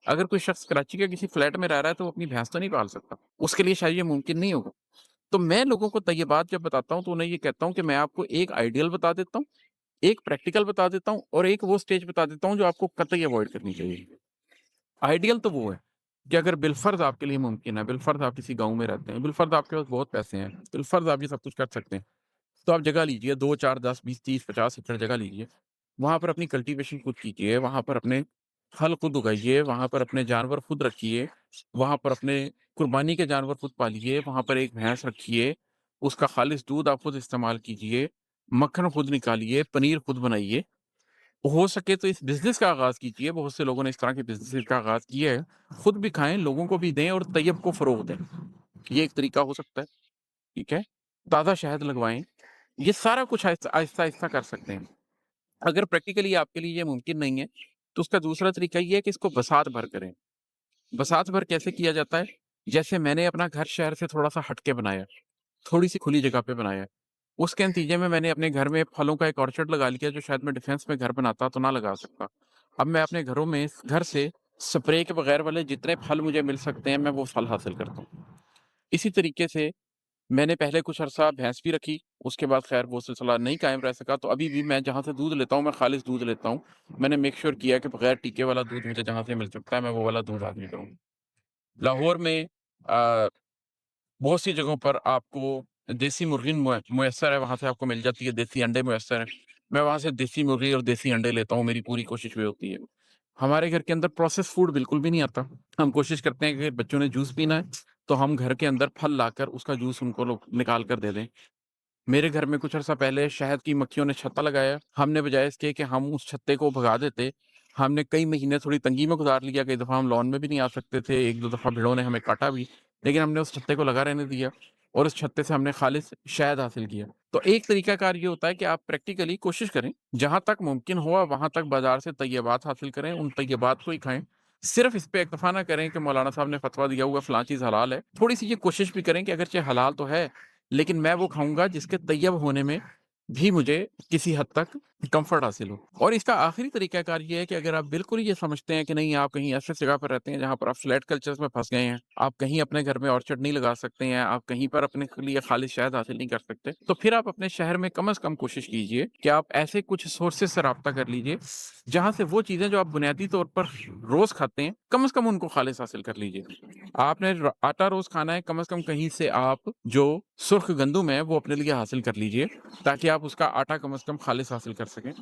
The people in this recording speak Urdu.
اگر کوئی شخص کراچی کے کسی فلیٹ میں رہ رہا ہے تو وہ اپنی بھینس تو نہیں پال سکتا، اس کے لیے شاید یہ ممکن نہیں ہوگا۔ تو میں لوگوں کو طیبات جب بتاتا ہوں تو انہیں یہ کہتا ہوں کہ میں آپ کو ایک آئیڈیل بتا دیتا ہوں، ایک پریکٹیکل بتا دیتا ہوں اور ایک وہ سٹیج بتا دیتا ہوں جو آپ کو قطعی اوائڈ کرنی چاہیے۔ آئیڈیل تو وہ ہے کہ اگر بالفرض آپ کے لیے ممکن ہے، بالفرض آپ کسی گاؤں میں رہتے ہیں، بالفرض آپ کے پاس بہت پیسے ہیں، بالفرض آپ یہ سب کچھ کر سکتے ہیں، تو آپ جگہ لیجیے 2 4 10 20 30 50 ایکڑ جگہ لیجیے، وہاں پر اپنی کلٹیویشن خود کیجیے، وہاں پر اپنے پھل خود اگائیے، وہاں پر اپنے جانور خود رکھیے، وہاں پر اپنے قربانی کے جانور خود پالیے، وہاں پر ایک بھینس رکھیے، اس کا خالص دودھ آپ خود استعمال کیجیے، مکھن خود نکالیے، پنیر خود بنائیے، ہو سکے تو اس بزنس کا آغاز کیجیے، بہت سے لوگوں نے اس طرح کے بزنس کا آغاز کیا ہے، خود بھی کھائیں، لوگوں کو بھی دیں اور طیب کو فروغ دیں، یہ ایک طریقہ ہو سکتا ہے، ٹھیک ہے؟ تازہ شہد لگوائیں، یہ سارا کچھ آہستہ آہستہ آہستہ کر سکتے ہیں۔ اگر پریکٹیکلی آپ کے لیے یہ ممکن نہیں ہے تو اس کا دوسرا طریقہ یہ ہے کہ اس کو بساط بھر کریں۔ بساط بھر کیسے کیا جاتا ہے؟ جیسے میں نے اپنا گھر شہر سے تھوڑا سا ہٹ کے بنایا، تھوڑی سی کھلی جگہ پہ بنایا، اس کے نتیجے میں نے اپنے گھر میں پھلوں کا ایک آرچرڈ لگا لیا جو شاید میں ڈیفینس میں گھر بناتا تو نہ لگا سکتا۔ اب میں اپنے گھروں میں گھر سے سپرے کے بغیر والے جتنے پھل مجھے مل سکتے ہیں میں وہ پھل حاصل کرتا ہوں۔ اسی طریقے سے میں نے پہلے کچھ عرصہ بھینس بھی رکھی، اس کے بعد خیر وہ سلسلہ نہیں قائم رہ سکا، تو ابھی بھی میں جہاں سے دودھ لیتا ہوں میں خالص دودھ لیتا ہوں۔ میں نے میک شور کیا کہ بغیر ٹیکے والا دودھ مجھے جہاں سے مل سکتا ہے میں وہ والا دودھ حاصل کروں۔ لاہور میں بہت سی جگہوں پر آپ کو دیسی مرغی میسر ہے، وہاں سے آپ کو مل جاتی ہے، دیسی انڈے میسر ہیں، میں وہاں سے دیسی مرغی اور دیسی انڈے لیتا ہوں، میری پوری کوشش یہ ہوتی ہے۔ ہمارے گھر کے اندر پروسیس فوڈ بالکل بھی نہیں آتا، ہم کوشش کرتے ہیں کہ اگر بچوں نے جوس پینا ہے تو ہم گھر کے اندر پھل لا کر اس کا جوس ان کو نکال کر دے دیں۔ میرے گھر میں کچھ عرصہ پہلے شہد کی مکھیوں نے چھتا لگایا، ہم نے بجائے اس کے کہ ہم اس چھتے کو بھگا دیتے، ہم نے کئی مہینے تھوڑی تنگی میں گزار لیا، کئی دفعہ ہم لان میں بھی نہیں آ سکتے تھے، ایک دو دفعہ بھیڑوں نے ہمیں کاٹا بھی، لیکن ہم نے اس چھتے کو لگا رہنے دیا اور اس چھتے سے ہم نے خالص شہد حاصل کیا۔ تو ایک طریقہ کار یہ ہوتا ہے کہ آپ پریکٹیکلی کوشش کریں جہاں تک ممکن ہوا وہاں تک بازار سے طیبات حاصل کریں، ان طیبات کو ہی کھائیں، صرف اس پہ اکتفا نہ کریں کہ مولانا صاحب نے فتویٰ دیا ہوا فلاں چیز حلال ہے، تھوڑی سی یہ کوشش بھی کریں کہ اگرچہ حلال تو ہے لیکن میں وہ کھاؤں گا جس کے طیب ہونے میں بھی مجھے کسی حد تک کمفرٹ حاصل ہو۔ اور اس کا آخری طریقہ کار یہ ہے کہ اگر آپ بالکل یہ سمجھتے ہیں کہ نہیں آپ کہیں ایسے جگہ پر رہتے ہیں جہاں پر آپ فلیٹ کلچرز میں پھنس گئے ہیں، آپ کہیں اپنے گھر میں آرچرڈ نہیں لگا سکتے ہیں، آپ کہیں پر اپنے لیے خالص شہد حاصل نہیں کر سکتے، تو پھر آپ اپنے شہر میں کم از کم کوشش کیجئے کہ آپ ایسے کچھ سورسز سے رابطہ کر لیجئے جہاں سے وہ چیزیں جو آپ بنیادی طور پر روز کھاتے ہیں کم از کم ان کو خالص حاصل کر لیجئے۔ آپ نے آٹا روز کھانا ہے، کم از کم کہیں سے آپ جو سرخ گندم ہے وہ اپنے لیے حاصل کر لیجئے تاکہ آپ اس کا آٹا کم از کم خالص حاصل کر سکیں۔